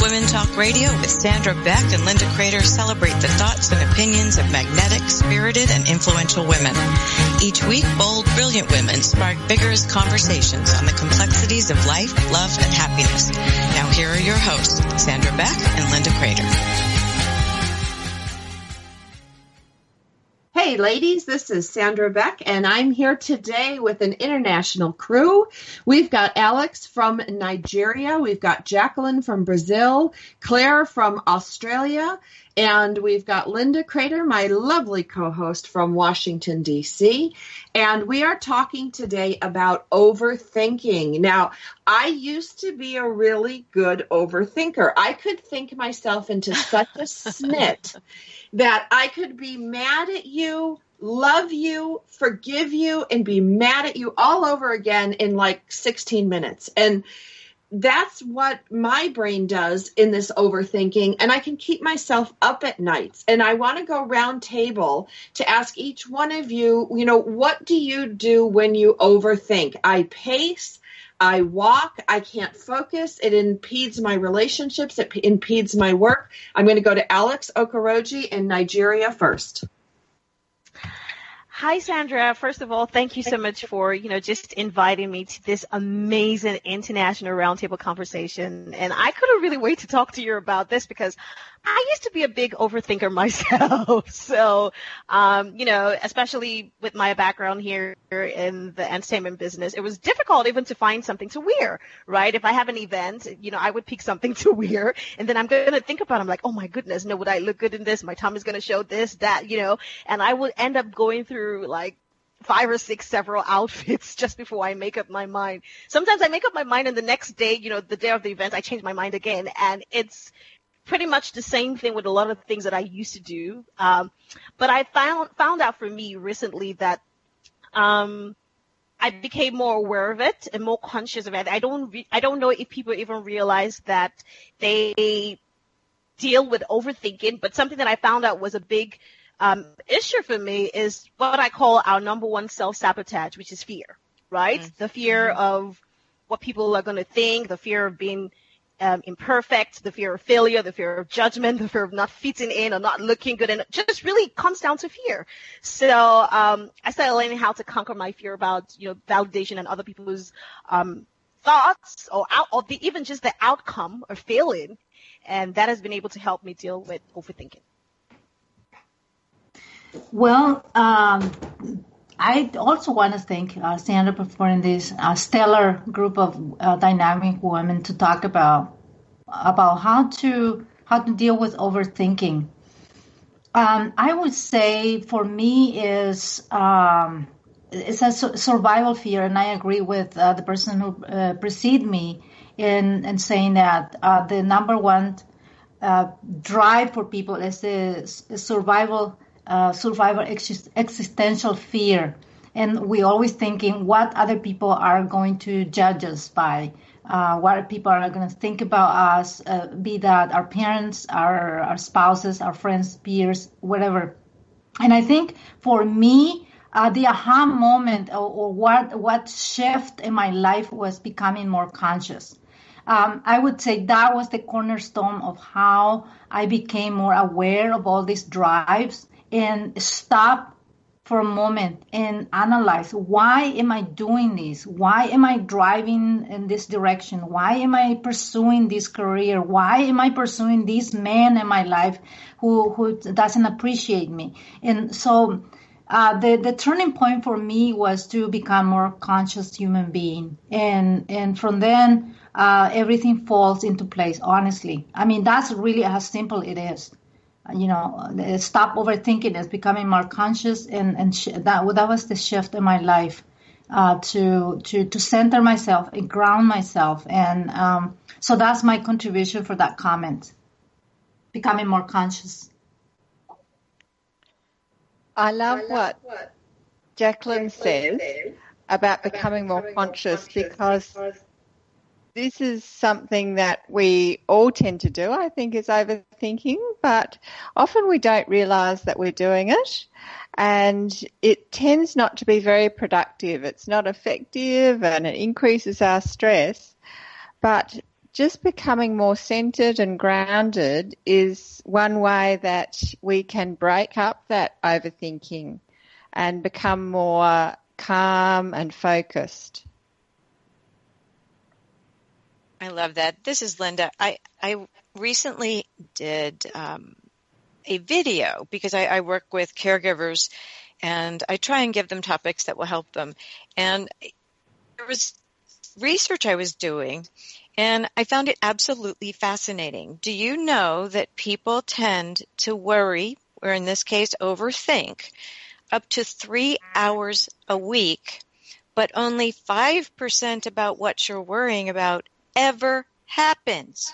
Women Talk Radio with Sandra Beck and Linda Crater celebrate the thoughts and opinions of magnetic, spirited, and influential women. Each week, bold, brilliant women spark vigorous conversations on the complexities of life, love, and happiness. Now here are your hosts, Sandra Beck and Linda Crater. Hey ladies, this is Sandra Beck, and I'm here today with an international crew. We've got Alex from Nigeria, we've got Jacqueline from Brazil, Claire from Australia, and we've got Linda Crater, my lovely co-host from Washington, D.C., and we are talking today about overthinking. Now, I used to be a really good overthinker. I could think myself into such a snit that I could be mad at you, love you, forgive you, and be mad at you all over again in like 16 minutes. And that's what my brain does in this overthinking, and I can keep myself up at nights. And I want to go round table to ask each one of you, what do you do when you overthink? I pace, I walk, I can't focus, it impedes my relationships, it impedes my work. I'm going to go to Alex Okoroji in Nigeria first. Hi, Sandra. First of all, thank you so much for, just inviting me to this amazing international roundtable conversation. And I couldn't really wait to talk to you about this because I used to be a big overthinker myself. So, especially with my background here in the entertainment business, it was difficult even to find something to wear, right? If I have an event, I would pick something to wear, and then I'm going to think about it. I'm like, oh my goodness, would I look good in this? My tummy is going to show this, that, and I would end up going through like 5 or 6 several outfits just before I make up my mind. Sometimes I make up my mind, and the next day, the day of the event, I change my mind again, and it's pretty much the same thing with a lot of things that I used to do. But I found out for me recently that I became more aware of it and more conscious of it. I don't know if people even realize that they deal with overthinking, but something that I found out was a big issue for me is what I call our number one self-sabotage, which is fear, right? Mm-hmm. The fear of what people are going to think, the fear of being imperfect, the fear of failure, the fear of judgment, the fear of not fitting in or not looking good, and it just really comes down to fear. So I started learning how to conquer my fear about validation and other people's thoughts or even just the outcome of failing, and that has been able to help me deal with overthinking. Well, I also want to thank Sandra for this stellar group of dynamic women to talk about how to deal with overthinking. I would say for me it's a survival fear, and I agree with the person who preceded me in saying that the number one drive for people is the survival existential fear, and we always thinking what other people are going to judge us by, what people are going to think about us, be that our parents, our spouses, our friends, peers, whatever. And I think for me, the aha moment or what shift in my life was becoming more conscious. I would say that was the cornerstone of how I became more aware of all these drives and stop for a moment and analyze, why am I doing this? Why am I driving in this direction? Why am I pursuing this career? Why am I pursuing this man in my life who doesn't appreciate me? And so the turning point for me was to become more conscious human being. And from then, everything falls into place, honestly. I mean, that's really how simple it is. Stop overthinking is becoming more conscious, and that was the shift in my life, to center myself and ground myself, and so that's my contribution for that comment. Becoming more conscious. I love what Jacqueline says about becoming more conscious, because this is something that we all tend to do, I think, is overthinking, but often we don't realize that we're doing it, and it tends not to be very productive. It's not effective, and it increases our stress. But just becoming more centered and grounded is one way that we can break up that overthinking and become more calm and focused. I love that. This is Linda. I recently did a video because I work with caregivers and I try and give them topics that will help them. And there was research I was doing and I found it absolutely fascinating. Do you know that people tend to worry, or in this case overthink, up to 3 hours a week, but only 5% about what you're worrying about ever happens?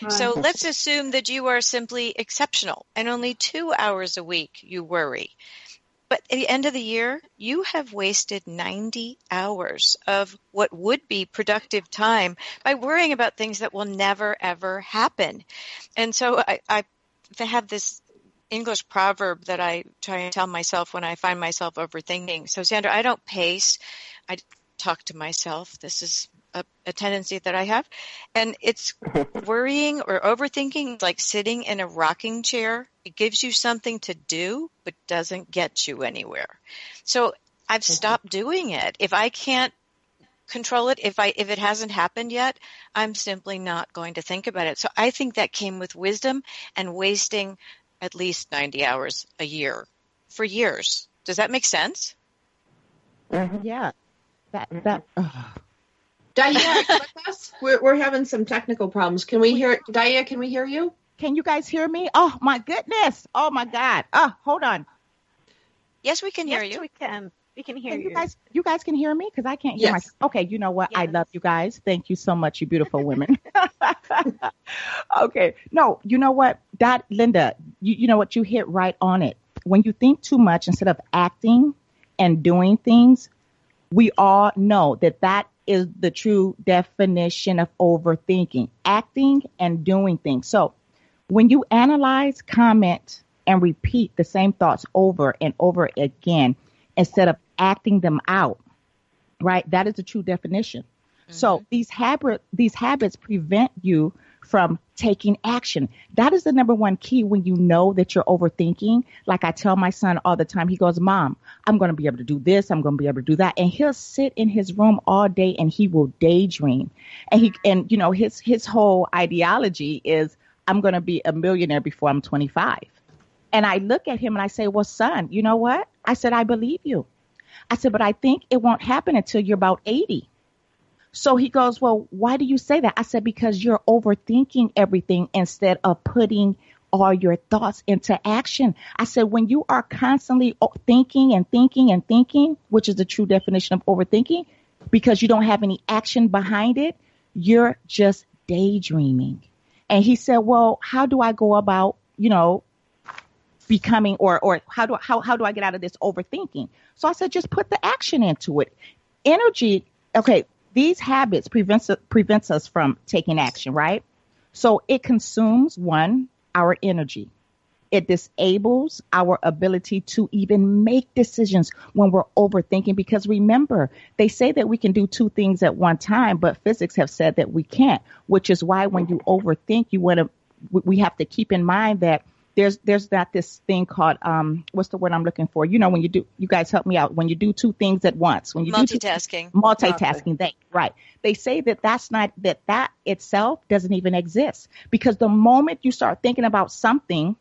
Right. So let's assume that you are simply exceptional and only 2 hours a week you worry. But at the end of the year, you have wasted 90 hours of what would be productive time by worrying about things that will never, ever happen. And so I have this English proverb that I try and tell myself when I find myself overthinking. So, Sandra, I don't pace. I talk to myself. This is a tendency that I have. And it's worrying or overthinking, like sitting in a rocking chair. It gives you something to do, but doesn't get you anywhere. So I've stopped doing it. If I can't control it, if it hasn't happened yet, I'm simply not going to think about it. So I think that came with wisdom and wasting at least 90 hours a year for years. Does that make sense? Mm-hmm. Yeah. Daya, with us? We're having some technical problems. Can we hear Daya? Can we hear you? Can you guys hear me? Oh my goodness! Oh my God! Oh, hold on. Yes, we can hear you. Yes, we can. We can hear you. You guys can hear me because I can't hear myself. Okay, you know what? Yes. I love you guys. Thank you so much, you beautiful women. Okay, no, you know what? That Linda, you know what? You hit right on it. When you think too much instead of acting and doing things, we all know that is the true definition of overthinking, acting and doing things. So when you analyze, comment, and repeat the same thoughts over and over again instead of acting them out, right? That is the true definition. Mm-hmm. So these habits prevent you from taking action. That is the number one key when you know that you're overthinking. Like I tell my son all the time, he goes, Mom, I'm going to be able to do this. I'm going to be able to do that. And he'll sit in his room all day and he will daydream. And you know, his whole ideology is I'm going to be a millionaire before I'm 25. And I look at him and I say, well, son, you know what? I said, I believe you. I said, but I think it won't happen until you're about 80. So he goes, well, why do you say that? I said, because you're overthinking everything instead of putting all your thoughts into action. I said, when you are constantly thinking and thinking and thinking, which is the true definition of overthinking, because you don't have any action behind it, you're just daydreaming. And he said, well, how do I go about, you know, becoming or how do I get out of this overthinking? So I said, just put the action into it. Energy. Okay. These habits prevents us from taking action, right? So it consumes, one, our energy. It disables our ability to even make decisions when we're overthinking, because remember, they say that we can do two things at one time, but physics have said that we can't, which is why when you overthink, we have to keep in mind that there's not this thing called, what's the word I'm looking for? You know, when you guys help me out, when you do two things at once, when you multitasking. Multitasking, right. They say that itself doesn't even exist, because the moment you start thinking about something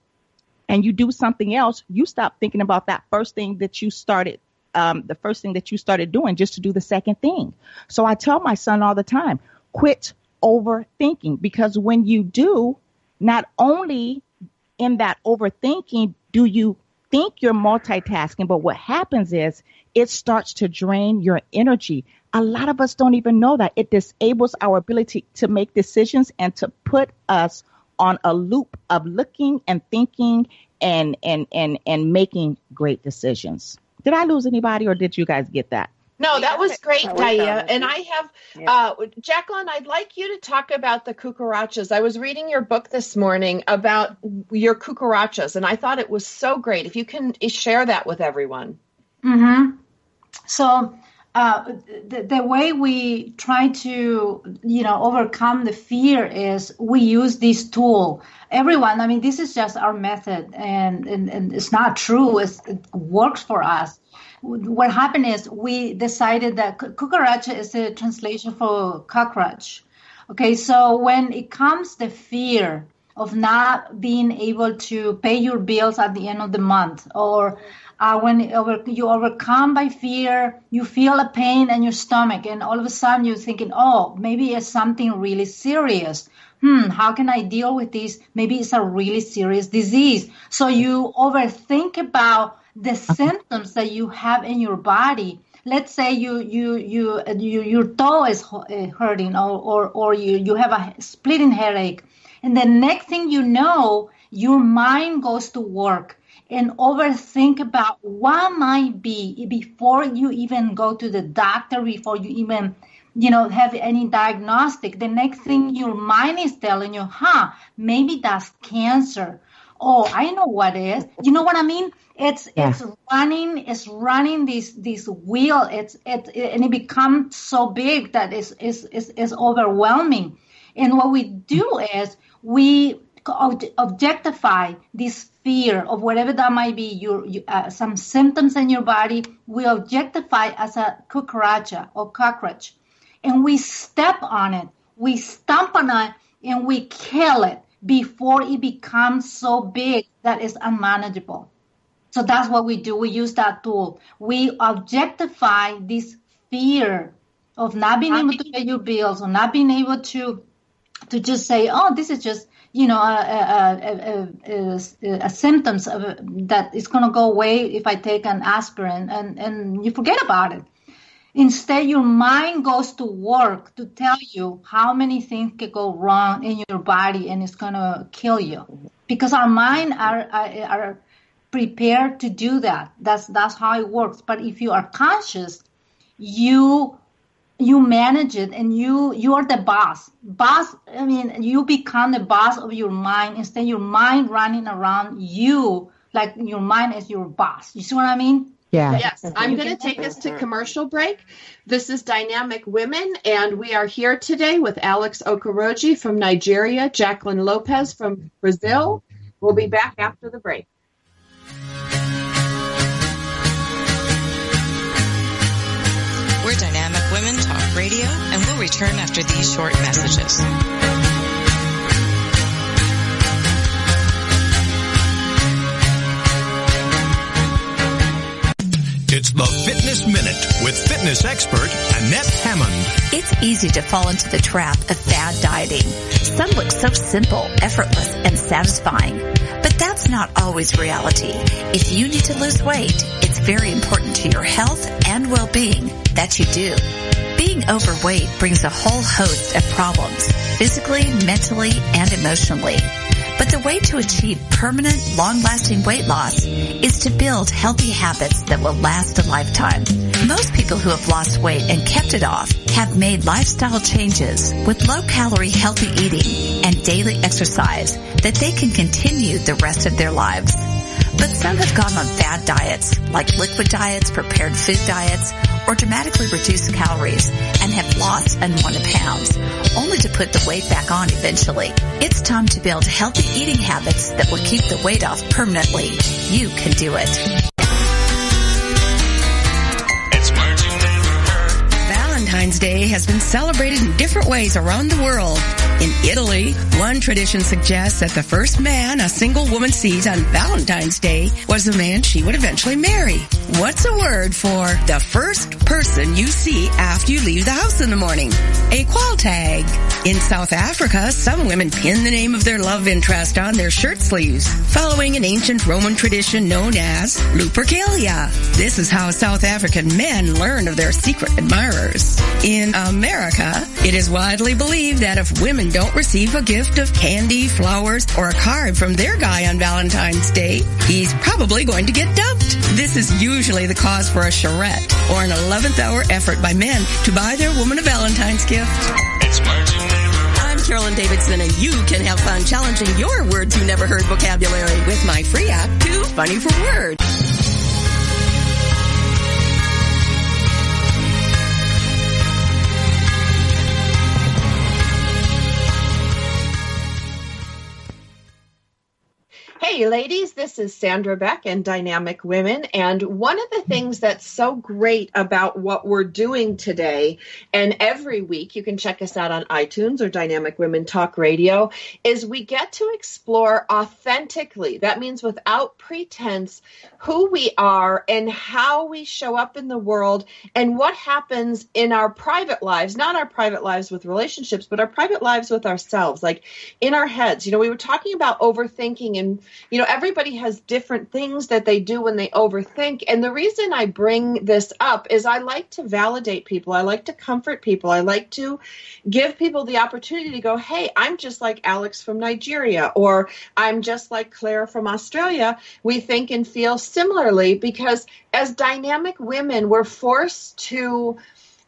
and you do something else, you stop thinking about that first thing that you started, the first thing that you started doing just to do the second thing. So I tell my son all the time, quit overthinking, because when you do, not only in that overthinking do you think you're multitasking, but what happens is it starts to drain your energy. A lot of us don't even know that. It disables our ability to make decisions and to put us on a loop of looking and thinking and making great decisions. Did I lose anybody, or did you guys get that? No, that was great, Daya. And I have, Jacqueline, I'd like you to talk about the cucarachas. I was reading your book this morning about your cucarachas, and I thought it was so great. If you can share that with everyone. Mm-hmm. So the way we try to, overcome the fear is we use this tool. Everyone, I mean, this is just our method, and it's not true. It works for us. What happened is we decided that cucaracha is a translation for cockroach. Okay, so when it comes the fear of not being able to pay your bills at the end of the month, or when you overcome by fear, you feel a pain in your stomach, and all of a sudden you're thinking, oh, maybe it's something really serious. How can I deal with this? Maybe it's a really serious disease. So you overthink about the symptoms that you have in your body. Let's say your toe is hurting, or you have a splitting headache, and the next thing you know, your mind goes to work and overthink about what might be before you even go to the doctor, before you even, have any diagnostic. The next thing your mind is telling you, maybe that's cancer. Oh, I know what it is. You know what I mean? It's running this wheel. And it becomes so big that it's overwhelming. And what we do is we objectify this fear of whatever that might be, some symptoms in your body. We objectify as a cucaracha or cockroach, and we step on it, we stomp on it, and we kill it before it becomes so big that it's unmanageable. So that's what we do. We use that tool. We objectify this fear of not being able to pay your bills, or not being able to just say, oh, this is just, a symptoms of that is going to go away if I take an aspirin, and you forget about it. Instead, your mind goes to work to tell you how many things can go wrong in your body, and it's going to kill you. Because our mind are prepared to do that. That's how it works. But if you are conscious, you manage it, and you are the boss. You become the boss of your mind, instead your mind running around you like your mind is your boss. You see what I mean? Yeah. Yes. I'm going to take us to commercial break. This is Dynamic Women, and we are here today with Alex Okoroji from Nigeria, Jacqueline Lopez from Brazil. We'll be back after the break. We're Dynamic Women Talk Radio, and we'll return after these short messages. It's the Fitness Minute with fitness expert Annette Hammond. It's easy to fall into the trap of fad dieting. Some look so simple, effortless, and satisfying. But that's not always reality. If you need to lose weight, it's very important to your health and well-being that you do. Being overweight brings a whole host of problems, physically, mentally, and emotionally. But the way to achieve permanent, long-lasting weight loss is to build healthy habits that will last a lifetime. Most people who have lost weight and kept it off have made lifestyle changes with low-calorie healthy eating and daily exercise that they can continue the rest of their lives. But some have gone on fad diets, like liquid diets, prepared food diets, or dramatically reduced calories, and have lost unwanted pounds, only to put the weight back on eventually. It's time to build healthy eating habits that will keep the weight off permanently. You can do it. Valentine's Day has been celebrated in different ways around the world. In Italy, one tradition suggests that the first man a single woman sees on Valentine's Day was the man she would eventually marry. What's a word for the first person you see after you leave the house in the morning? A qual tag. In South Africa, some women pin the name of their love interest on their shirt sleeves, following an ancient Roman tradition known as Lupercalia. This is how South African men learn of their secret admirers. In America, it is widely believed that if women don't receive a gift of candy, flowers, or a card from their guy on Valentine's Day, he's probably going to get dumped. This is usually the cause for a charrette or an 11th hour effort by men to buy their woman a Valentine's gift. I'm Carolyn Davidson, and you can have fun challenging your words you never heard vocabulary with my free app, Too Funny for Words. Hey, ladies, this is Sandra Beck and Dynamic Women. And one of the things that's so great about what we're doing today, and every week, you can check us out on iTunes or Dynamic Women Talk Radio, is we get to explore authentically. That means without pretense, who we are and how we show up in the world and what happens in our private lives, not our private lives with relationships, but our private lives with ourselves, like in our heads. We were talking about overthinking, and everybody has different things that they do when they overthink. And the reason I bring this up is I like to validate people. I like to comfort people. I like to give people the opportunity to go, hey, I'm just like Alex from Nigeria, or I'm just like Claire from Australia. We think and feel similarly because as dynamic women, we're forced to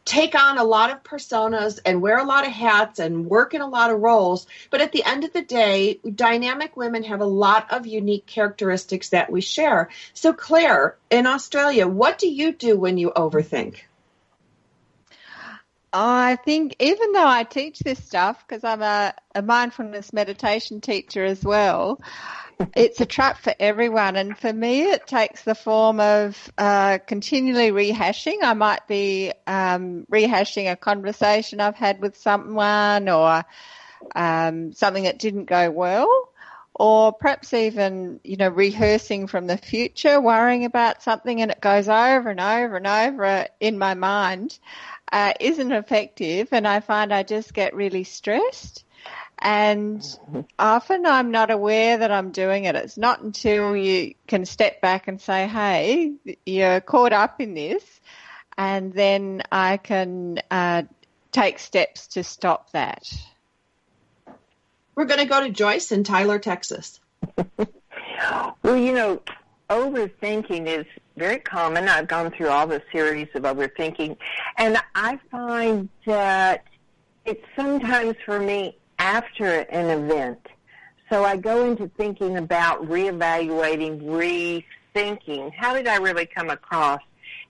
take on a lot of personas and wear a lot of hats and work in a lot of roles. But at the end of the day, dynamic women have a lot of unique characteristics that we share. So Claire, in Australia, what do you do when you overthink? I think even though I teach this stuff, because I'm a mindfulness meditation teacher as well, it's a trap for everyone. And for me, it takes the form of continually rehashing. I might be rehashing a conversation I've had with someone, or something that didn't go well, or perhaps even, rehearsing from the future, worrying about something, and it goes over and over and over in my mind. Isn't effective, and I find I just get really stressed, and often I'm not aware that I'm doing it. It's not until you can step back and say, hey, you're caught up in this, and then I can take steps to stop that. We're going to go to Joyce in Tyler, Texas. Well, overthinking is very common. I've gone through all the series of overthinking, and I find that it's sometimes for me after an event. So I go into thinking about reevaluating, rethinking. How did I really come across?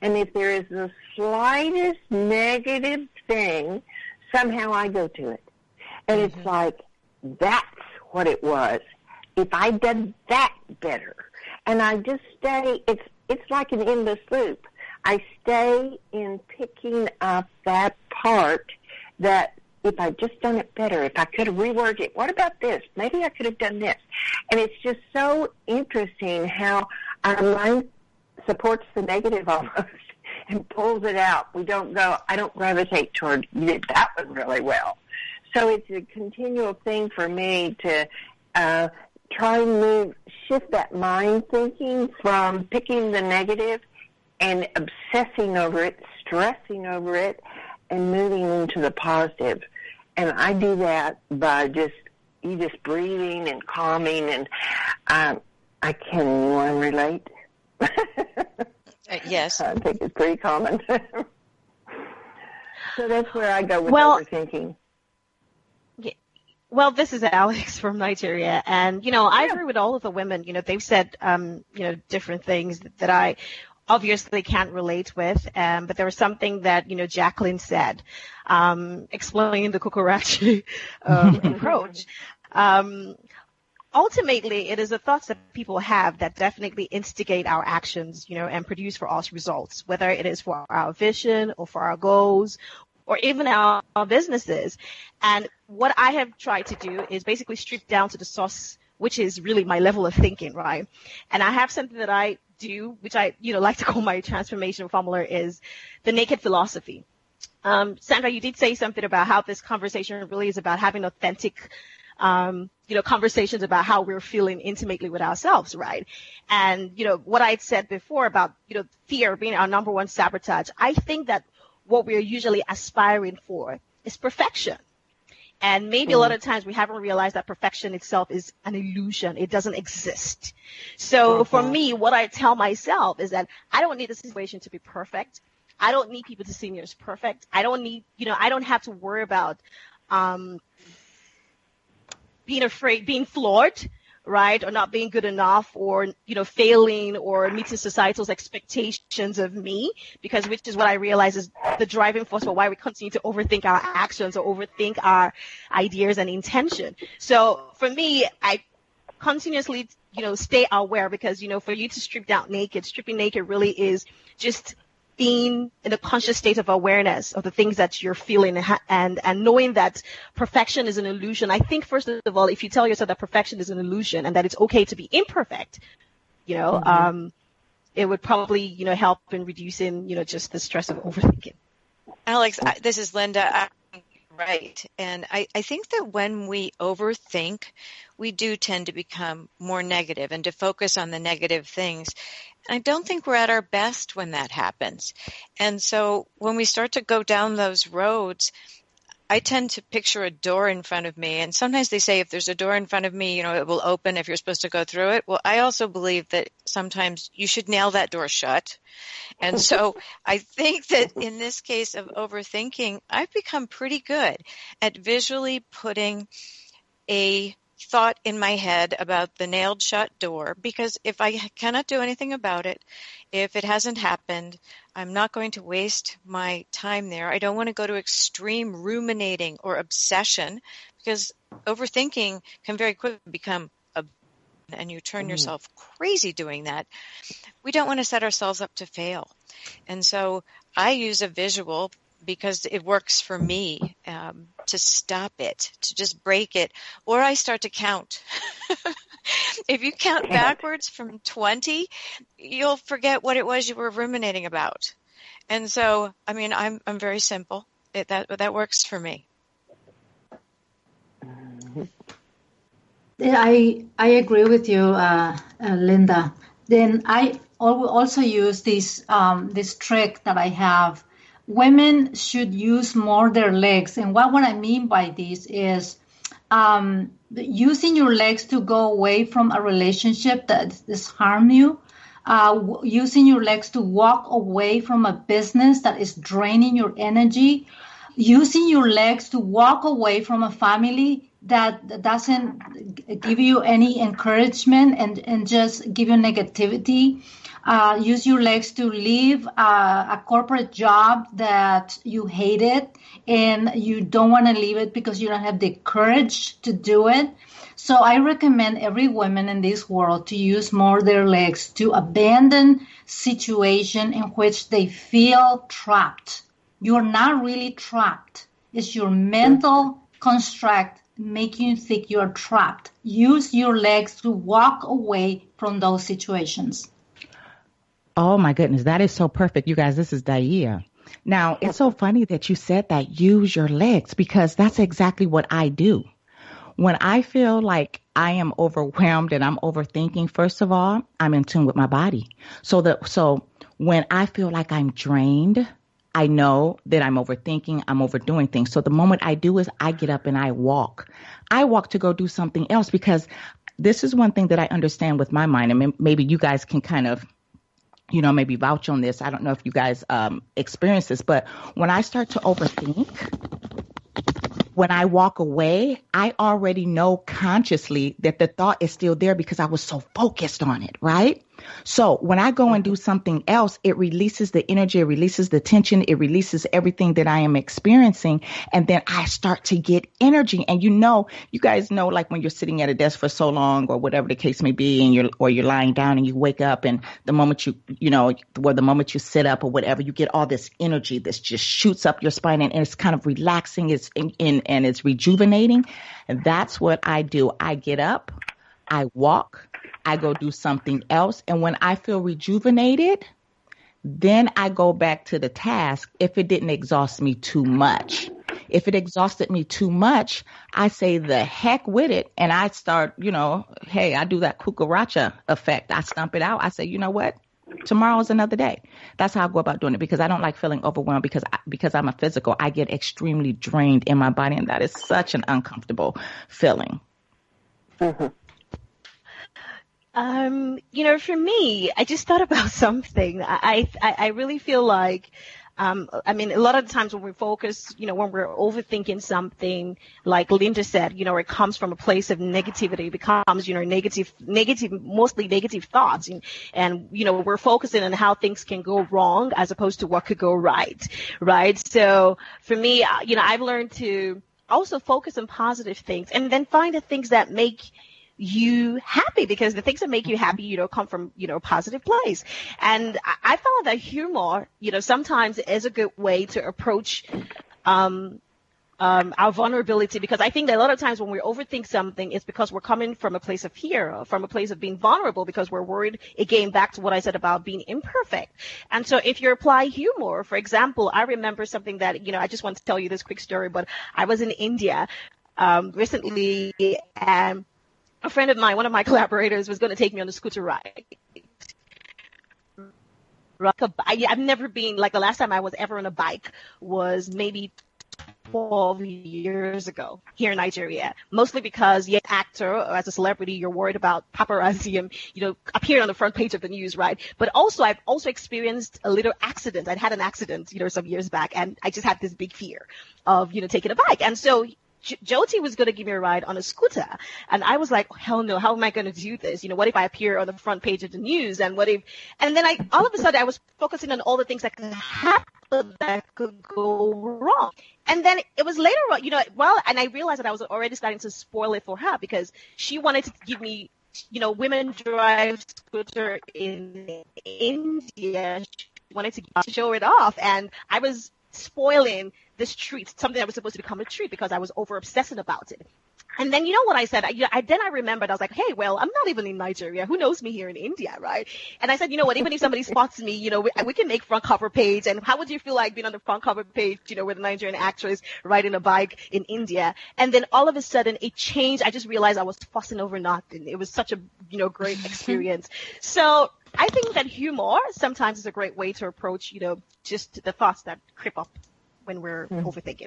And if there is the slightest negative thing, somehow I go to it. And it's like, that's what it was. If I did that better. And I just stay, it's like an endless loop. I stay in picking up that part that if I'd just done it better, if I could have reworded it, what about this? Maybe I could have done this. And it's just so interesting how our mind supports the negative almost and pulls it out. I don't gravitate toward, you did that one really well. So it's a continual thing for me to try and shift that mind thinking from picking the negative and obsessing over it, stressing over it, and moving into the positive. And I do that by just breathing and calming, and I can relate. Yes. I think it's pretty common. So that's where I go with overthinking. Well, this is Alex from Nigeria, and, I agree with all of the women. They've said, different things that I obviously can't relate with, but there was something that, Jacqueline said, explaining the Cucarachi approach. Ultimately, it is the thoughts that people have that definitely instigate our actions, and produce for us results, whether it is for our vision or for our goals or even our businesses. And what I have tried to do is basically strip down to the source, which is really my level of thinking, right? And I have something that I do, which I, like to call my transformation formula, is the naked philosophy. Sandra, you did say something about how this conversation really is about having authentic, conversations about how we're feeling intimately with ourselves, right? And, what I said before about, fear being our number one sabotage, I think that what we're usually aspiring for is perfection. And maybe a lot of times we haven't realized that perfection itself is an illusion. It doesn't exist. So for me, what I tell myself is that I don't need the situation to be perfect. I don't need people to see me as perfect. I don't need, I don't have to worry about being flawed, right? Or not being good enough, or, failing, or meeting societal's expectations of me, which is what I realize is the driving force for why we continue to overthink our actions or overthink our ideas and intention. So for me, continuously, stay aware, because, for you to stripping naked really is just being in a conscious state of awareness of the things that you're feeling and knowing that perfection is an illusion. I think, first of all, if you tell yourself that perfection is an illusion and that it's okay to be imperfect, it would probably, help in reducing, just the stress of overthinking. Alex, this is Linda. Right. And I think that when we overthink, we do tend to become more negative and to focus on the negative things. I don't think we're at our best when that happens. And so when we start to go down those roads, I tend to picture a door in front of me. And sometimes they say if there's a door in front of me, it will open if you're supposed to go through it. Well, I also believe that sometimes you should nail that door shut. And so I think that in this case of overthinking, I've become pretty good at visually putting a thought in my head about the nailed shut door, because if I cannot do anything about it, if it hasn't happened, I'm not going to waste my time there. I don't want to go to extreme ruminating or obsession, because overthinking can very quickly become and you turn yourself crazy doing that. We don't want to set ourselves up to fail. And so I use a visual because it works for me, to stop it, to just break it, or I start to count. If you count backwards from 20, you'll forget what it was you were ruminating about. And so, I'm very simple. That works for me. I agree with you, Linda. Then I also use this trick that I have. Women should use more their legs. And what I mean by this is using your legs to go away from a relationship that is harm you, using your legs to walk away from a business that is draining your energy, using your legs to walk away from a family that doesn't give you any encouragement and just give you negativity. Use your legs to leave a corporate job that you hated and you don't want to leave it because you don't have the courage to do it. So I recommend every woman in this world to use more their legs to abandon situation in which they feel trapped. You're not really trapped. It's your mental construct making you think you're trapped. Use your legs to walk away from those situations. Oh my goodness, that is so perfect. You guys, this is Daia. Now, it's so funny that you said that, use your legs, because that's exactly what I do. When I feel like I am overwhelmed and I'm overthinking, first of all, I'm in tune with my body. So when I feel like I'm drained, I know that I'm overthinking, I'm overdoing things. So the moment I do is I get up and I walk. I walk to go do something else, because this is one thing that I understand with my mind. And maybe you guys can kind of, maybe vouch on this. I don't know if you guys experience this, but when I start to overthink, when I walk away, I already know consciously that the thought is still there because I was so focused on it, right? So when I go and do something else, it releases the energy, it releases the tension, it releases everything that I am experiencing. And then I start to get energy. And you guys know, like when you're sitting at a desk for so long or whatever the case may be, and you're lying down and you wake up, and the moment the moment you sit up or whatever, you get all this energy that just shoots up your spine, and it's kind of relaxing, and it's rejuvenating. And that's what I do. I get up, I walk, I go do something else. And when I feel rejuvenated, then I go back to the task if it didn't exhaust me too much. If it exhausted me too much, I say the heck with it. And I start, hey, I do that cucaracha effect. I stump it out. I say, you know what? Tomorrow is another day. That's how I go about doing it, because I don't like feeling overwhelmed, because I'm a physical. I get extremely drained in my body, and that is such an uncomfortable feeling. Mm-hmm. For me, I just thought about something. I really feel like, a lot of the times when we focus, when we're overthinking something, like Linda said, it comes from a place of negativity. It becomes, mostly negative thoughts. And we're focusing on how things can go wrong as opposed to what could go right. So for me, I've learned to also focus on positive things, and then find the things that make you happy, because the things that make you happy, come from, a positive place. And I found that humor, sometimes is a good way to approach our vulnerability, because I think that a lot of times when we overthink something, it's because we're coming from a place of fear, from a place of being vulnerable, because we're worried, again, back to what I said about being imperfect. And so if you apply humor, for example, I remember something that, I just want to tell you this quick story, but I was in India recently, and a friend of mine, one of my collaborators, was going to take me on a scooter ride. I've never been, the last time I was ever on a bike was maybe 12 years ago here in Nigeria, mostly because you're an actor or as a celebrity, you're worried about paparazzi and, appearing on the front page of the news, right? But also, I've also experienced a little accident. I'd had an accident, some years back, and I just had this big fear of, taking a bike. And so Jyoti was going to give me a ride on a scooter. And I was like, hell no, how am I going to do this? What if I appear on the front page of the news? And then all of a sudden I was focusing on all the things that could happen that could go wrong. And then it was later on, and I realized that I was already starting to spoil it for her, because she wanted to give me, women drive scooter in India. She wanted to show it off. And I was spoiling this treat, something that was supposed to become a treat, because I was over obsessing about it. And then, what I said? I remembered, I was like, hey, well, I'm not even in Nigeria. Who knows me here in India, right? And I said, what, even if somebody spots me, we can make front cover page. And how would you feel like being on the front cover page, with a Nigerian actress riding a bike in India? And then all of a sudden it changed. I just realized I was fussing over nothing. It was such a, great experience. So I think that humor sometimes is a great way to approach, just the thoughts that creep up when we're overthinking.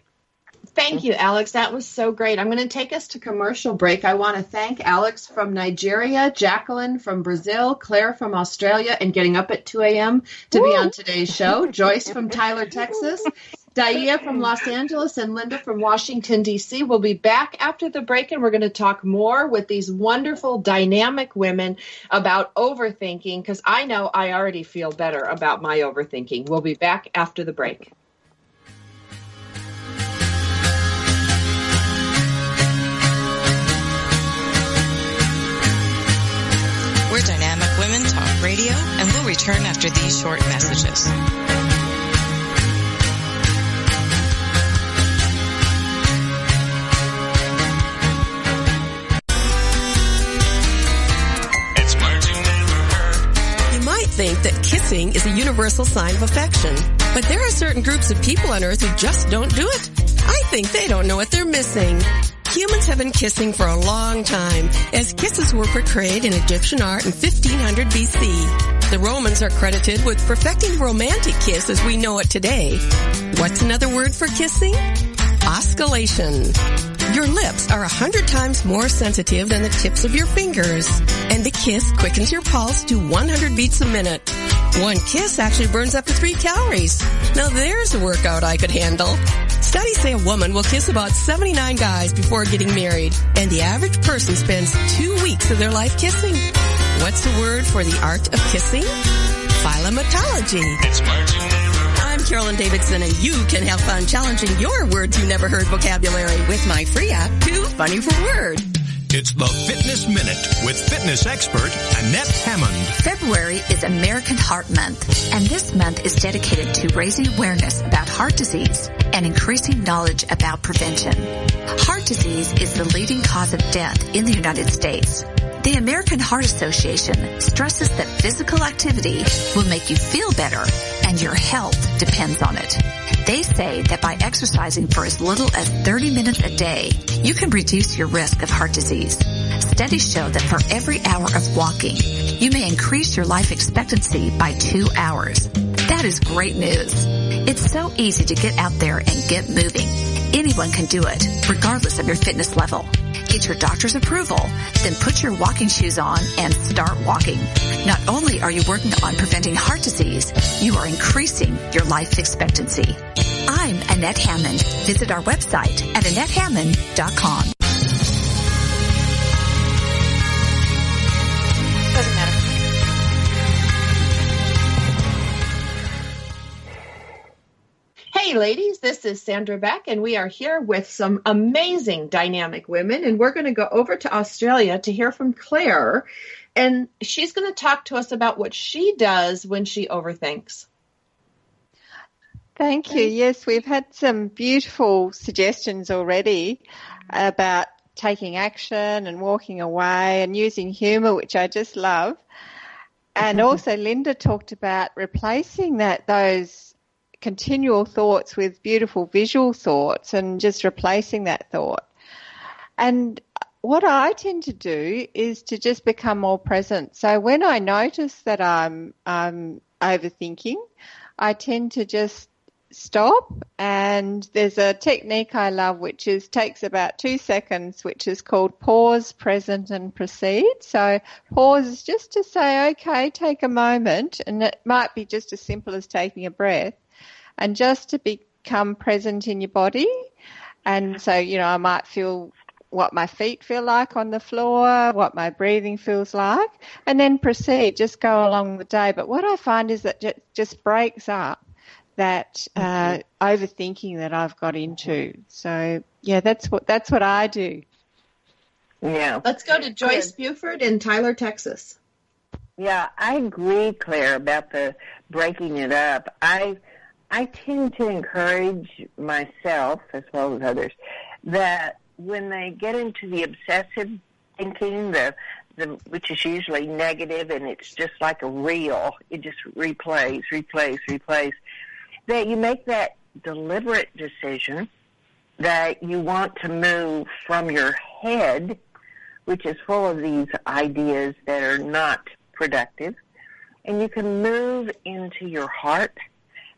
Thank you, Alex. That was so great. I'm going to take us to commercial break. I want to thank Alex from Nigeria, Jacqueline from Brazil, Claire from Australia, and getting up at 2 a.m. to be on today's show, Joyce from Tyler, Texas, Daia from Los Angeles, and Linda from Washington, D.C. We'll be back after the break, and we're going to talk more with these wonderful, dynamic women about overthinking, because I know I already feel better about my overthinking. We'll be back after the break. We're Dynamic Women Talk Radio, and we'll return after these short messages. You might think that kissing is a universal sign of affection, but there are certain groups of people on Earth who just don't do it. I think they don't know what they're missing. Humans have been kissing for a long time, as kisses were portrayed in Egyptian art in 1500 BC. The Romans are credited with perfecting the romantic kiss as we know it today. What's another word for kissing? Osculation. Your lips are 100 times more sensitive than the tips of your fingers, and the kiss quickens your pulse to 100 beats a minute. One kiss actually burns up to 3 calories. Now there's a workout I could handle. Studies say a woman will kiss about 79 guys before getting married, and the average person spends 2 weeks of their life kissing. What's the word for the art of kissing? Philematology. I'm Carolyn Davidson, and you can have fun challenging your words you never heard vocabulary with my free app, Too Funny for Word. It's the Fitness Minute with fitness expert Annette Hammond. February is American Heart Month, and this month is dedicated to raising awareness about heart disease and increasing knowledge about prevention. Heart disease is the leading cause of death in the United States. The American Heart Association stresses that physical activity will make you feel better, and your health depends on it. They say that by exercising for as little as 30 minutes a day, you can reduce your risk of heart disease. Studies show that for every hour of walking, you may increase your life expectancy by 2 hours. That is great news. It's so easy to get out there and get moving. Anyone can do it, regardless of your fitness level. Get your doctor's approval, then put your walking shoes on and start walking. Not only are you working on preventing heart disease, you are increasing your life expectancy. I'm Annette Hammond. Visit our website at AnnetteHammond.com. Doesn't matter. Hey, Hey, ladies, this is Sandra Beck, and we are here with some amazing dynamic women, and we're going to go over to Australia to hear from Claire, and she's going to talk to us about what she does when she overthinks. Thank you. Yes, we've had some beautiful suggestions already about taking action and walking away and using humour, which I just love. And also Linda talked about replacing those continual thoughts with beautiful visual thoughts and just replacing that thought. And what I tend to do is to just become more present. So when I notice that I'm overthinking, I tend to just stop, and there's a technique I love which takes about 2 seconds, which is called pause, present and proceed. So pause is just to say, okay, take a moment, and it might be just as simple as taking a breath, and just to become present in your body. And so, I might feel what my feet feel like on the floor, what my breathing feels like, and then proceed, just go along the day. But what I find is that it just breaks up that overthinking that I've got into. So yeah, that's what I do. Yeah. Let's go to Joyce Buford in Tyler, Texas. Yeah, I agree, Claire, about the breaking it up. I tend to encourage myself, as well as others, that when they get into the obsessive thinking, which is usually negative, and it's just like a reel, it just replays, that you make that deliberate decision that you want to move from your head, which is full of these ideas that are not productive, and you can move into your heart.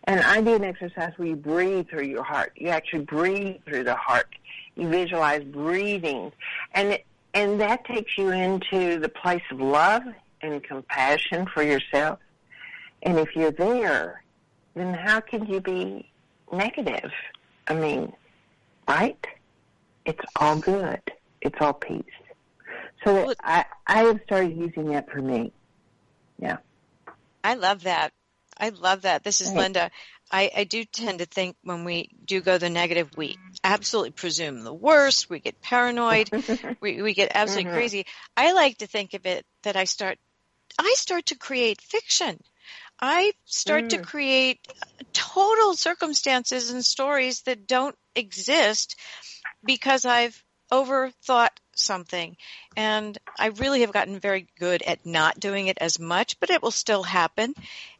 And I do an exercise where you breathe through your heart. You actually breathe through the heart. You visualize breathing. And that takes you into the place of love and compassion for yourself. And if you're there, then how can you be negative? I mean, right? It's all good. It's all peace. So I have started using that for me. Yeah. I love that. This is Linda. I do tend to think when we do go the negative, we absolutely presume the worst. We get paranoid. we get absolutely crazy. I like to think of it that I start to create fiction. I start to create total circumstances and stories that don't exist because I've overthought something. And I really have gotten very good at not doing it as much, but it will still happen.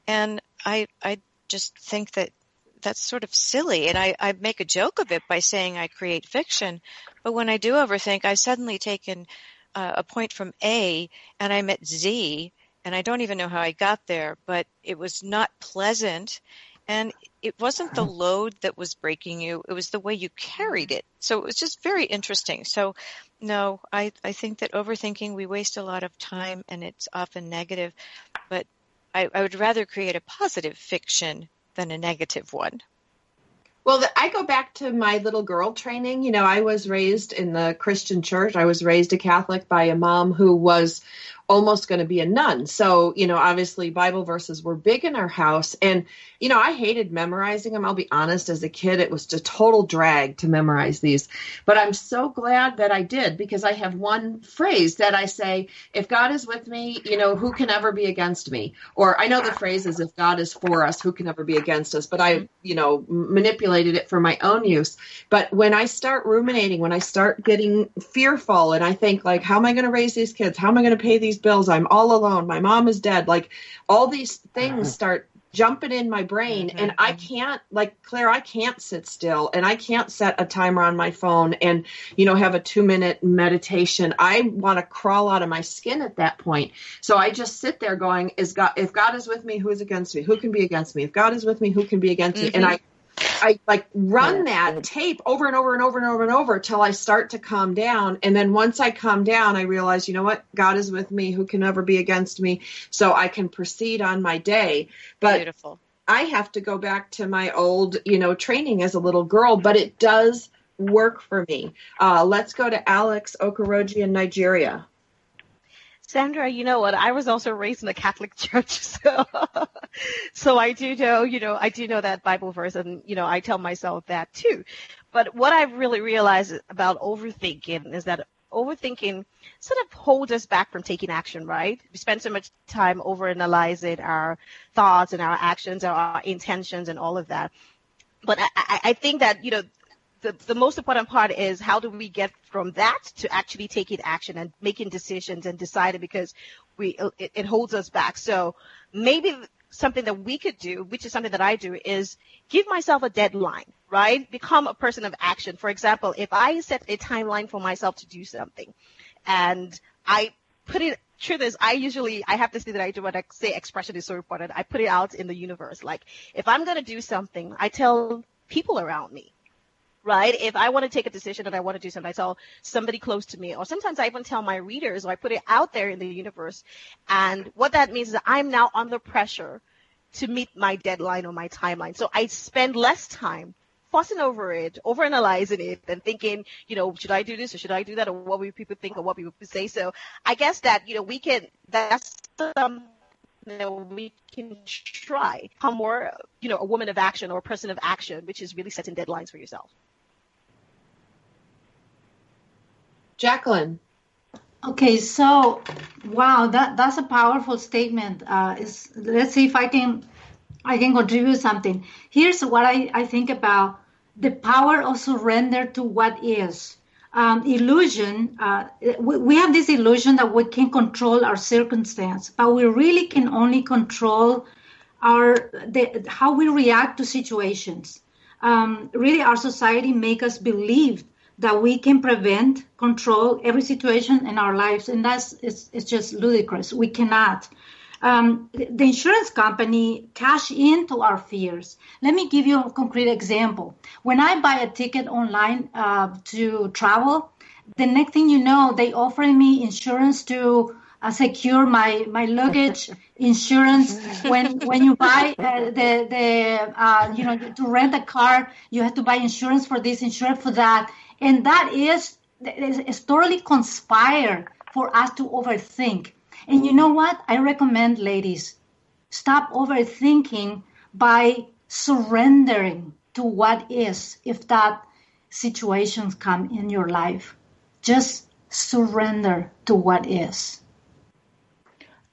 And I just think that that's sort of silly. And I make a joke of it by saying I create fiction. But when I do overthink, I've suddenly taken a point from A and I'm at Z. And I don't even know how I got there, but it was not pleasant. And it wasn't the load that was breaking you. It was the way you carried it. So it was just very interesting. So, no, I think that overthinking, we waste a lot of time, and it's often negative. But I would rather create a positive fiction than a negative one. Well, I go back to my little girl training. I was raised in the Christian church. I was raised a Catholic by a mom who was almost going to be a nun. So, obviously Bible verses were big in our house. And, I hated memorizing them. I'll be honest, as a kid, it was a total drag to memorize these. But I'm so glad that I did, because I have one phrase that I say, if God is with me, who can ever be against me? Or I know the phrase is, if God is for us, who can ever be against us? But I, manipulated it for my own use. But when I start ruminating, when I start getting fearful, and I think, like, how am I going to raise these kids? How am I going to pay these bills? I'm all alone. My mom is dead. Like, all these things start jumping in my brain, and I can't, like Claire, I can't sit still, and I can't set a timer on my phone and, have a 2-minute meditation. I want to crawl out of my skin at that point. So I just sit there going, if God is with me, who is against me? Who can be against me? If God is with me, who can be against me? And I like run that tape over and over and over and over and over till I start to calm down. And then once I calm down, I realize, you know what? God is with me. Who can ever be against me? So I can proceed on my day. But beautiful. I have to go back to my old, training as a little girl, but it does work for me. Let's go to Alex Okoroji in Nigeria. Sandra, you know what? I was also raised in a Catholic church, so I do know that Bible verse, and I tell myself that too. But what I've really realized about overthinking is that overthinking sort of holds us back from taking action, right? We spend so much time overanalyzing our thoughts and our actions, our intentions, and all of that. But I think that, the most important part is how do we get from that to actually taking action and making decisions and deciding, because it holds us back. So maybe something that we could do, which is something that I do, is give myself a deadline, right? Become a person of action. For example, if I set a timeline for myself to do something and I put it, truth is, I have this thing that I do when I say expression is so important. I put it out in the universe. Like, if I'm going to do something, I tell people around me. Right? If I want to take a decision and I want to do something, I tell somebody close to me, or sometimes I even tell my readers, or I put it out there in the universe. And what that means is that I'm now under pressure to meet my deadline or my timeline. So I spend less time fussing over it, overanalyzing it, and thinking, should I do this or should I do that, or what will people think or what people say. So I guess that, that's we can try become more, a woman of action or a person of action, which is really setting deadlines for yourself. Jacqueline. Okay, so wow, that's a powerful statement. Let's see if I can contribute something. Here's what I think about the power of surrender to what is. Illusion. We have this illusion that we can control our circumstance, but we really can only control how we react to situations. Really, our society make us believe that we can prevent, control every situation in our lives, and it's just ludicrous. We cannot. The insurance company cash into our fears. Let me give you a concrete example. When I buy a ticket online to travel, the next thing you know, they offer me insurance to secure my luggage, insurance. When you buy to rent a car, you have to buy insurance for this, insurance for that. And that is totally conspired for us to overthink. And you know what? I recommend, ladies, stop overthinking by surrendering to what is, if that situations come in your life. Just surrender to what is.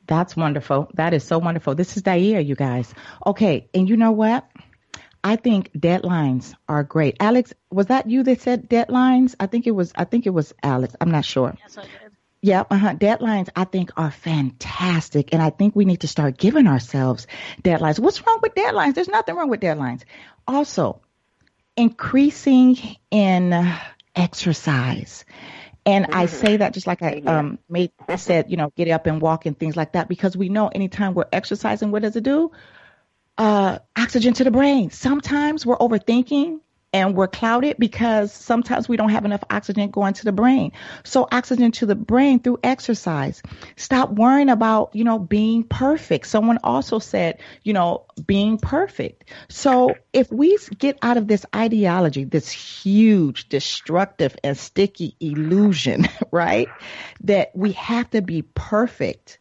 That's wonderful. That is so wonderful. This is Daia, you guys. Okay, and you know what? I think deadlines are great. Alex, was that you that said deadlines? I think it was Alex. I'm not sure. Yes, I did. Yeah, deadlines I think are fantastic, and I think we need to start giving ourselves deadlines. What's wrong with deadlines? There's nothing wrong with deadlines. Also, increasing in exercise. And I say that just like I said, get up and walk and things like that, because we know anytime we're exercising, what does it do? Oxygen to the brain. Sometimes we're overthinking and we're clouded because sometimes we don't have enough oxygen going to the brain. So oxygen to the brain through exercise. Stop worrying about, being perfect. Someone also said, being perfect. So if we get out of this ideology, this huge, destructive and sticky illusion, right, that we have to be perfect,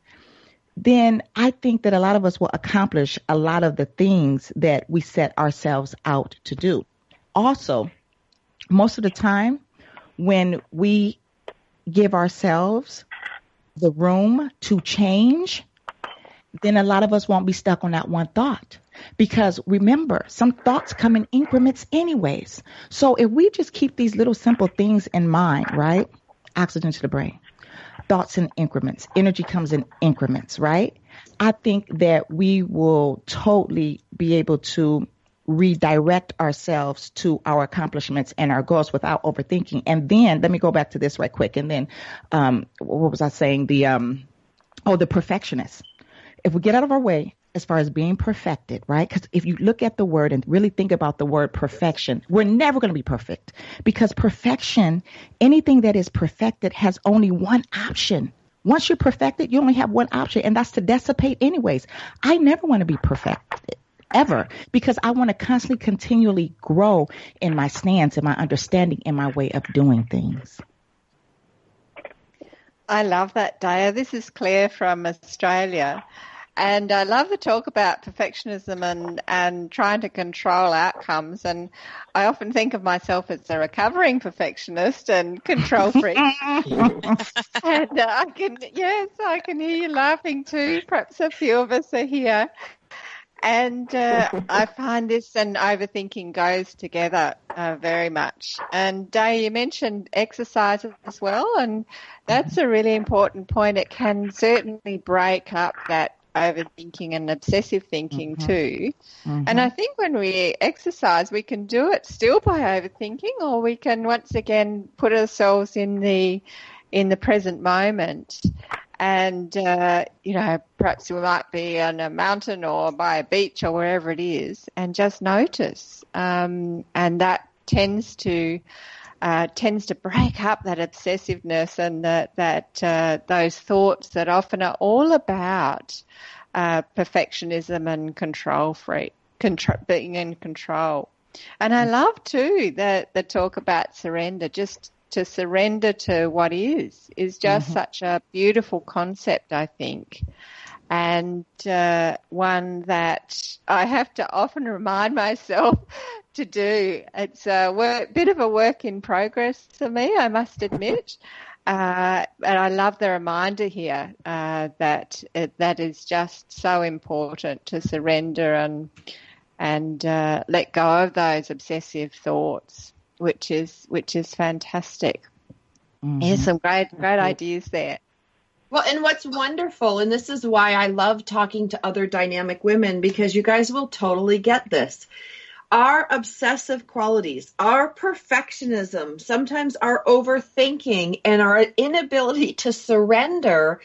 then I think that a lot of us will accomplish a lot of the things that we set ourselves out to do. Also, most of the time when we give ourselves the room to change, then a lot of us won't be stuck on that one thought. Because remember, some thoughts come in increments anyways. So if we just keep these little simple things in mind, right? Oxygen to the brain. Thoughts in increments. Energy comes in increments, right? I think that we will totally be able to redirect ourselves to our accomplishments and our goals without overthinking. And then let me go back to this right quick. And then what was I saying? The perfectionist. If we get out of our way as far as being perfected, right? Because if you look at the word and really think about the word perfection, we're never going to be perfect, because perfection, anything that is perfected has only one option. Once you're perfected, you only have one option, and that's to dissipate anyways. I never want to be perfected. Ever, because I want to constantly, continually grow in my stance, in my understanding, in my way of doing things. I love that, Daya. This is Claire from Australia. And I love the talk about perfectionism and trying to control outcomes. And I often think of myself as a recovering perfectionist and control freak. And I can hear you laughing too. Perhaps a few of us are here. And I find this and overthinking goes together very much. And Day, you mentioned exercise as well, and that's a really important point. It can certainly break up that overthinking and obsessive thinking too. And I think when we exercise, we can do it still by overthinking, or we can once again put ourselves in the present moment. And, perhaps we might be on a mountain or by a beach or wherever it is and just notice. And that tends to break up that obsessiveness and those thoughts that often are all about perfectionism and control freak, being in control. And I love too the talk about surrender. Just to surrender to what is just such a beautiful concept, I think, and one that I have to often remind myself to do. It's a bit of a work in progress for me, I must admit. And I love the reminder here that is just so important, to surrender and let go of those obsessive thoughts, which is fantastic. There's some great ideas there. Well, and what's wonderful, and this is why I love talking to other dynamic women, because you guys will totally get this. Our obsessive qualities, our perfectionism, sometimes our overthinking, and our inability to surrender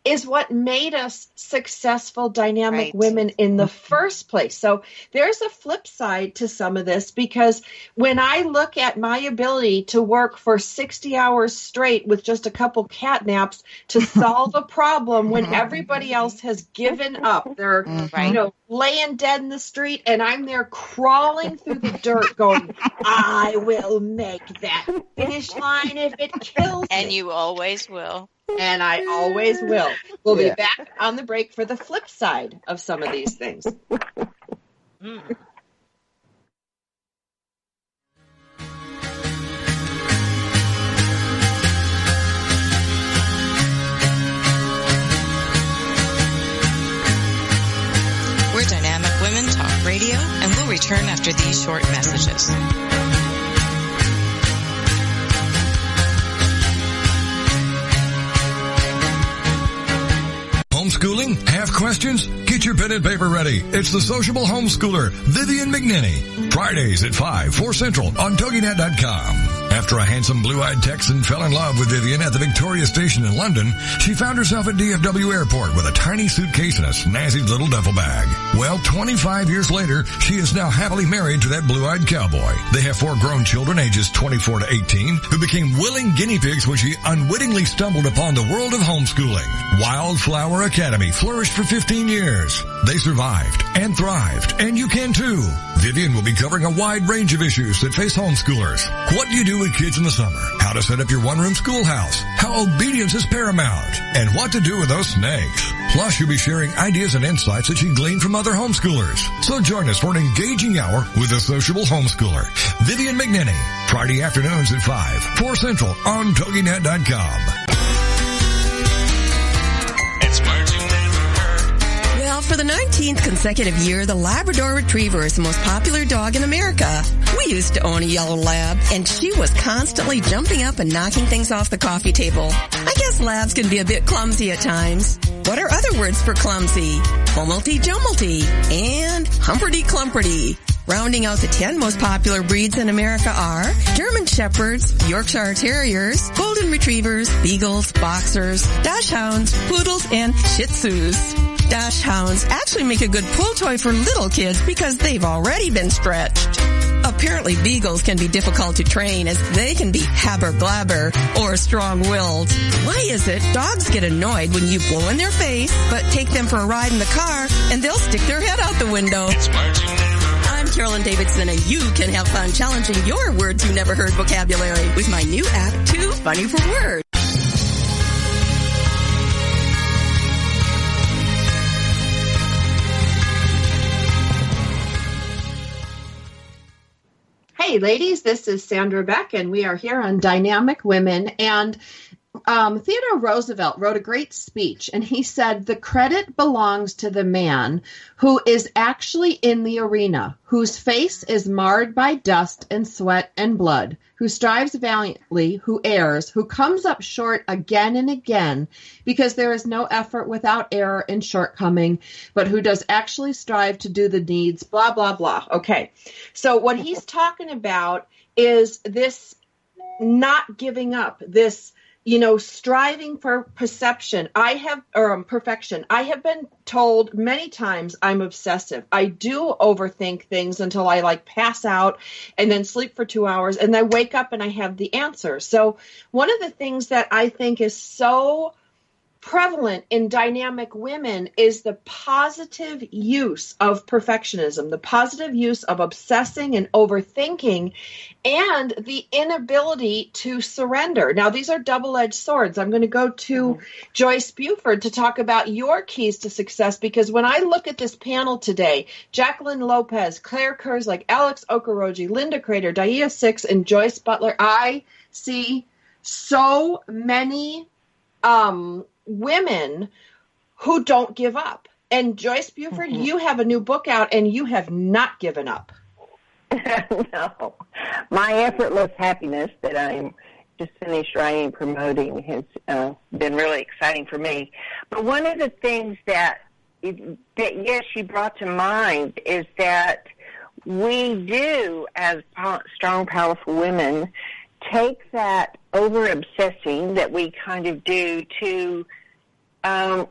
is what made us successful dynamic women in the first place. So there's a flip side to some of this, because when I look at my ability to work for 60 hours straight with just a couple cat naps to solve a problem when everybody else has given up, they're laying dead in the street, and I'm there crawling through the dirt going, I will make that finish line if it kills me. And you always will. And I always will. We'll be back on the break for the flip side of some of these things. We're Dynamic Women Talk Radio, and we'll return after these short messages. Homeschooling? Have questions? Get your pen and paper ready. It's the sociable homeschooler, Vivian McNinney. Fridays at 5, 4 Central on TogiNet.com. After a handsome blue-eyed Texan fell in love with Vivian at the Victoria Station in London, she found herself at DFW Airport with a tiny suitcase and a snazzy little duffel bag. Well, 25 years later, she is now happily married to that blue-eyed cowboy. They have 4 grown children ages 24 to 18 who became willing guinea pigs when she unwittingly stumbled upon the world of homeschooling. Wildflower Academy flourished for 15 years. They survived and thrived, and you can too. Vivian will be covering a wide range of issues that face homeschoolers. What do you do with kids in the summer? How to set up your one-room schoolhouse? How obedience is paramount? And what to do with those snakes? Plus, you'll be sharing ideas and insights that she gleaned from other homeschoolers. So join us for an engaging hour with the sociable homeschooler, Vivian McNinney. Friday afternoons at 5, 4 Central on TogiNet.com. Well, for the 19th consecutive year, the Labrador Retriever is the most popular dog in America. We used to own a yellow lab, and she was constantly jumping up and knocking things off the coffee table. I guess labs can be a bit clumsy at times. What are other words for clumsy? Fummelty-jummelty and humperty-clumperty. Rounding out the 10 most popular breeds in America are German Shepherds, Yorkshire Terriers, Golden Retrievers, Beagles, Boxers, Dachshunds, Poodles, and Shih Tzus. Dachshunds actually make a good pull toy for little kids because they've already been stretched. Apparently, beagles can be difficult to train as they can be haber-glabber or strong-willed. Why is it dogs get annoyed when you blow in their face, but take them for a ride in the car and they'll stick their head out the window? I'm Carolyn Davidson, and you can have fun challenging your words you never heard vocabulary with my new app, Too Funny for Words. Hey, ladies, this is Sandra Beck, and we are here on Dynamic Women. And Theodore Roosevelt wrote a great speech, and he said, the credit belongs to the man who is actually in the arena, whose face is marred by dust and sweat and blood, who strives valiantly, who errs, who comes up short again and again, because there is no effort without error and shortcoming, but who does actually strive to do the needs, blah, blah, blah. Okay, so what he's talking about is this not giving up, this striving for perfection. I have been told many times I'm obsessive. I do overthink things until I pass out and then sleep for 2 hours and then wake up and I have the answer. So one of the things that I think is so prevalent in Dynamic Women is the positive use of perfectionism, the positive use of obsessing and overthinking, and the inability to surrender. Now, these are double-edged swords. I'm going to go to Joyce Buford to talk about your keys to success, because when I look at this panel today, Jacqueline Lopez, Claire Kerslick, Alex Okoroji, Linda Crater, Daia Six, and Joyce Butler, I see so many women who don't give up. And Joyce Buford, you have a new book out and you have not given up. No. My Effortless Happiness that I'm just finished writing and promoting has been really exciting for me. But one of the things that yes, you brought to mind is that we do, as strong, powerful women, take that over-obsessing that we kind of do to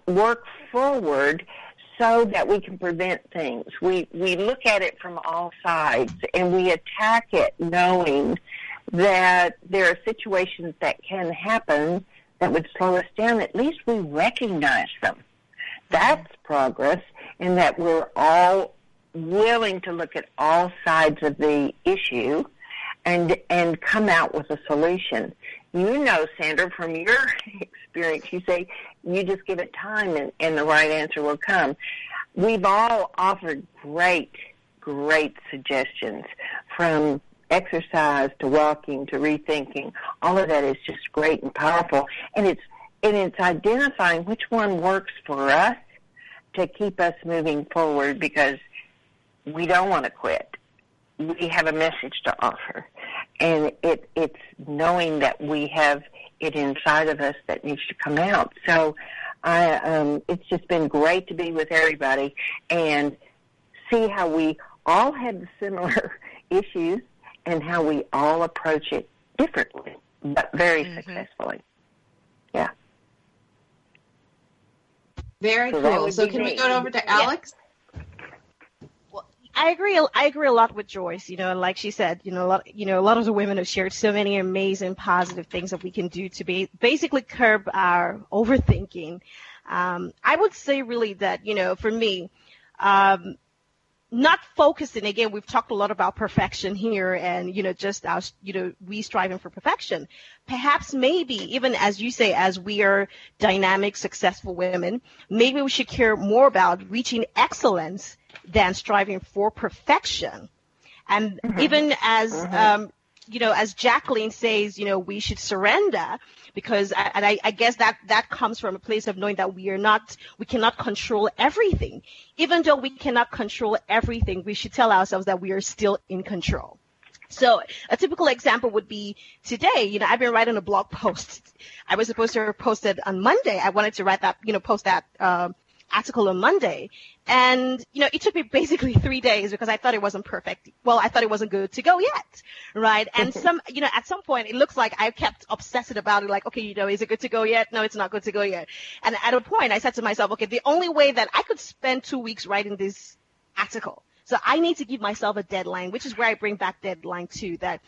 work forward so that we can prevent things. We look at it from all sides, and we attack it knowing that there are situations that can happen that would slow us down. At least we recognize them. That's progress, in that we're all willing to look at all sides of the issue and come out with a solution. You know, Sandra, from your experience, you say you just give it time and the right answer will come. We've all offered great suggestions, from exercise to walking to rethinking. All of that is just great and powerful. And it's identifying which one works for us to keep us moving forward, because we don't want to quit. We have a message to offer, and it's knowing that we have it inside of us that needs to come out. So it's just been great to be with everybody and see how we all have similar issues and how we all approach it differently, but very successfully. Yeah. Very cool. So can we go over to Alex? Yeah. I agree a lot with Joyce. Like she said, a lot of the women have shared so many amazing positive things that we can do to basically curb our overthinking. I would say really that, for me, not focusing, again, we've talked a lot about perfection here and, just our, we striving for perfection. Perhaps maybe even as you say, as we are dynamic, successful women, maybe we should care more about reaching excellence than striving for perfection. And even as, as Jacqueline says, we should surrender, because I guess that comes from a place of knowing that we cannot control everything. Even though we cannot control everything, we should tell ourselves that we are still in control. So a typical example would be today, I've been writing a blog post. I was supposed to post it on Monday. I wanted to write that, post that, article on Monday. And, it took me basically 3 days because I thought it wasn't perfect. Well, I thought it wasn't good to go yet. Right. And at some point it looks like I kept obsessing about it. Like, okay, is it good to go yet? No, it's not good to go yet. And at a point I said to myself, okay, the only way that I could spend 2 weeks writing this article. So I need to give myself a deadline, which is where I bring back deadline too, that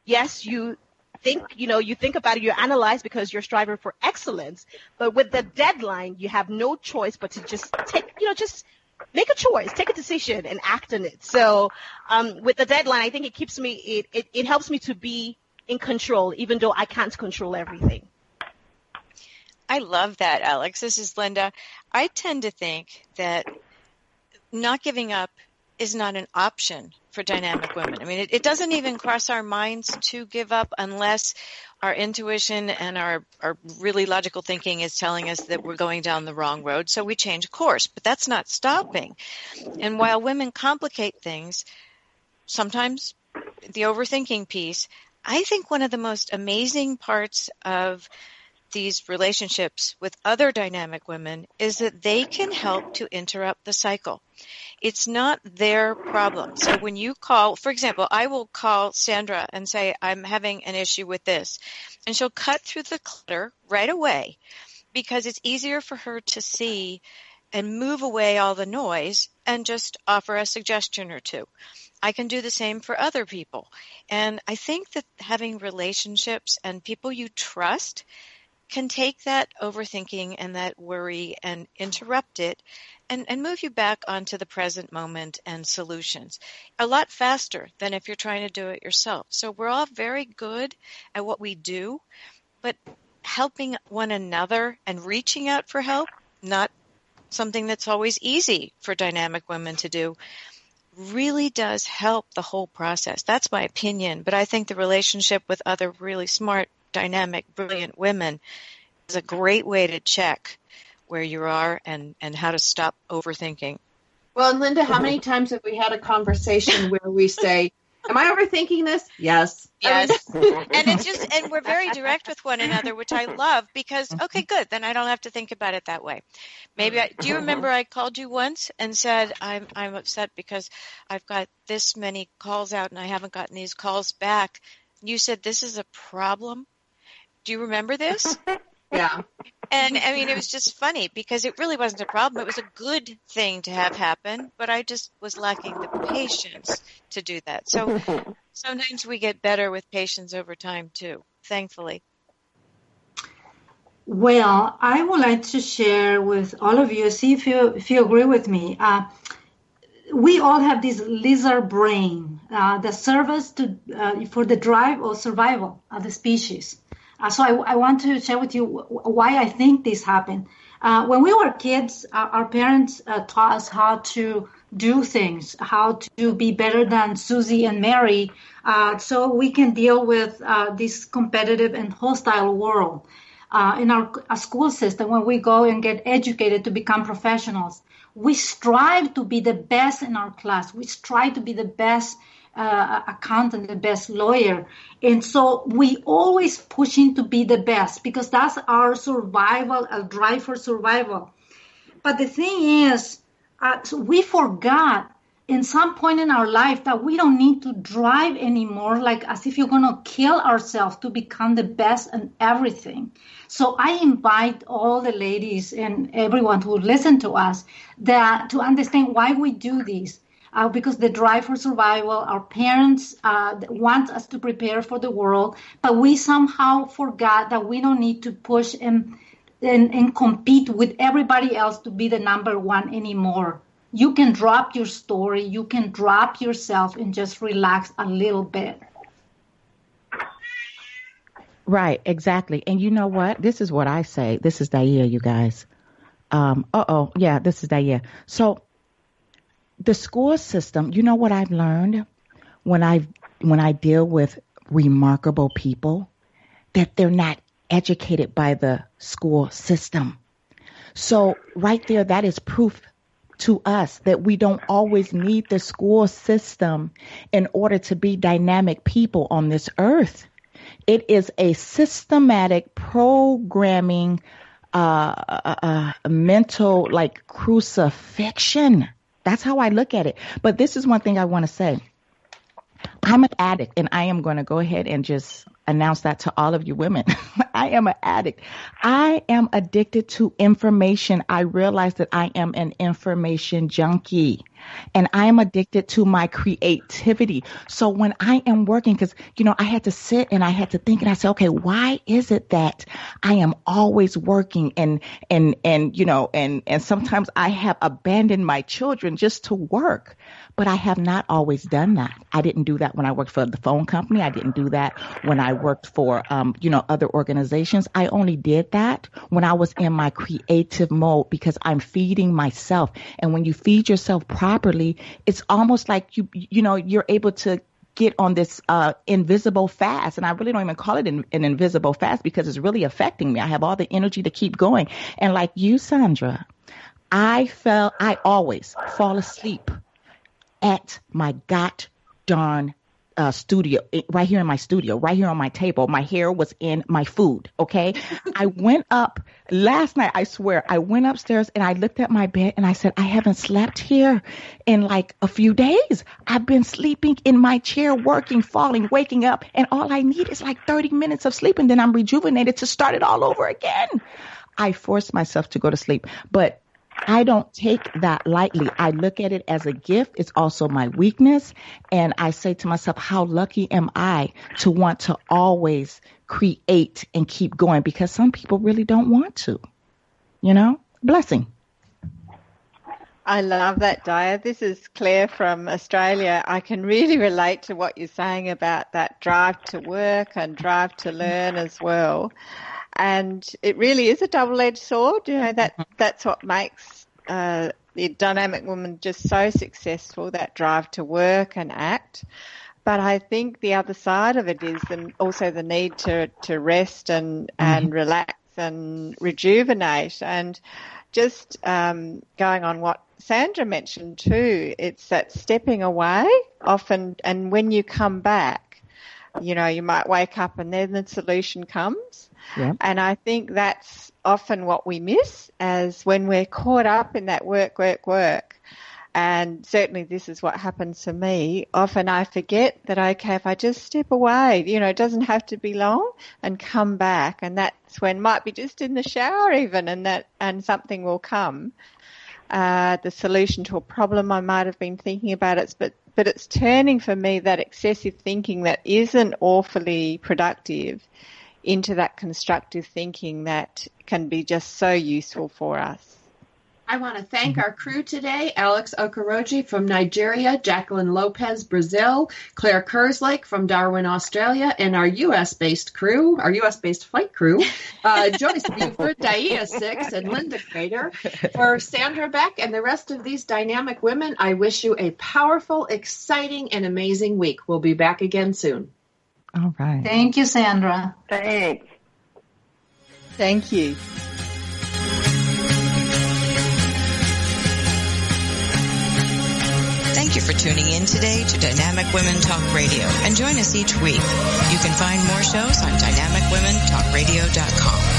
yes, you think about it, you analyze because you're striving for excellence, but with the deadline, you have no choice but to just just make a choice, take a decision and act on it. So, with the deadline, I think it keeps me, it helps me to be in control, even though I can't control everything. I love that, Alex. This is Linda. I tend to think that not giving up is not an option. for dynamic women. I mean, it doesn't even cross our minds to give up unless our intuition and our really logical thinking is telling us that we're going down the wrong road, so we change course. But that's not stopping. And while women complicate things, sometimes the overthinking piece, I think one of the most amazing parts of these relationships with other dynamic women is that they can help to interrupt the cycle. It's not their problem. So when you call, for example, I will call Sandra and say, I'm having an issue with this. And she'll cut through the clutter right away because it's easier for her to see and move away all the noise and just offer a suggestion or two. I can do the same for other people. And I think that having relationships and people you trust can take that overthinking and that worry and interrupt it and move you back onto the present moment and solutions a lot faster than if you're trying to do it yourself. So we're all very good at what we do, but helping one another and reaching out for help, not something that's always easy for dynamic women to do, really does help the whole process. That's my opinion, but I think the relationship with other really smart, dynamic, brilliant women is a great way to check where you are and how to stop overthinking. Well, and Linda, how many times have we had a conversation where we say, am I overthinking this? Yes. Yes. And we're very direct with one another, which I love because, okay, good. Then I don't have to think about it that way. Do you remember I called you once and said, I'm upset because I've got this many calls out and I haven't gotten these calls back. You said, this is a problem. Do you remember this? Yeah. And I mean, it was just funny because it really wasn't a problem. It was a good thing to have happen, but I just was lacking the patience to do that. So sometimes we get better with patience over time too, thankfully. Well, I would like to share with all of you, see if you agree with me. We all have this lizard brain that serves for the drive or survival of the species. So I want to share with you why I think this happened. When we were kids, our parents taught us how to do things, how to be better than Susie and Mary, so we can deal with this competitive and hostile world. In our school system, when we go and get educated to become professionals, we strive to be the best in our class. We strive to be the best accountant, the best lawyer. And so we always pushing to be the best because that's our survival, our drive for survival. But the thing is, we forgot in some point in our life that we don't need to drive anymore, like as if you're going to kill ourselves to become the best in everything. So I invite all the ladies and everyone who listen to us to understand why we do this. Because the drive for survival, our parents want us to prepare for the world, but we somehow forgot that we don't need to push and compete with everybody else to be the number one anymore. You can drop your story, you can drop yourself and just relax a little bit. Right, exactly. And you know what? This is what I say. This is Daya, you guys. This is Daya. So the school system, you know what I've learned when I deal with remarkable people, that they're not educated by the school system. So right there, that is proof to us that we don't always need the school system in order to be dynamic people on this earth. It is a systematic programming, mental like crucifixion. That's how I look at it. But this is one thing I want to say. I'm an addict, and I am going to go ahead and just announce that to all of you women. I am an addict. I am addicted to information. I realize that I am an information junkie, and I am addicted to my creativity. So when I am working, because, I had to sit and I had to think, and I said, okay, why is it that I am always working and sometimes I have abandoned my children just to work, but I have not always done that. I didn't do that when I worked for the phone company. I didn't do that when I worked for, other organizations. I only did that when I was in my creative mode because I'm feeding myself. And when you feed yourself properly, properly, it's almost like you're able to get on this invisible fast. And I really don't even call it an invisible fast because it's really affecting me. I have all the energy to keep going. And like you, Sandra, I always fall asleep at my darn studio, right here in my studio, right here on my table. My hair was in my food. Okay. I went up last night. I swear I went upstairs and I looked at my bed and I said, I haven't slept here in like a few days. I've been sleeping in my chair, working, falling, waking up. And all I need is like 30 minutes of sleep. And then I'm rejuvenated to start it all over again. I forced myself to go to sleep, but I don't take that lightly. I look at it as a gift. It's also my weakness. And I say to myself, how lucky am I to want to always create and keep going? Because some people really don't want to, blessing. I love that, Dia. This is Claire from Australia. I can really relate to what you're saying about that drive to work and drive to learn as well. And it really is a double-edged sword. That's what makes the dynamic woman just so successful, that drive to work and act. But I think the other side of it is also the need to rest and relax and rejuvenate. And just going on what Sandra mentioned too, it's that stepping away often, and when you come back, you might wake up and then the solution comes. Yeah. And I think that's often what we miss, as when we're caught up in that work. And certainly this is what happens to me. Often I forget that, okay, if I just step away, it doesn't have to be long, and come back. And that's when, might be just in the shower even, and something will come. The solution to a problem I might have been thinking about it, but it's turning for me that excessive thinking that isn't awfully productive into that constructive thinking that can be just so useful for us. I want to thank our crew today, Alex Okoroji from Nigeria, Jacqueline Lopez, Brazil, Claire Kerslake from Darwin, Australia, and our U.S.-based crew, our U.S.-based flight crew, Joyce Buford, Dia Six, and Linda Crater. For Sandra Beck and the rest of these dynamic women, I wish you a powerful, exciting, and amazing week. We'll be back again soon. All right. Thank you, Sandra. Thanks. Thank you. Thank you for tuning in today to Dynamic Women Talk Radio, and join us each week. You can find more shows on dynamicwomentalkradio.com.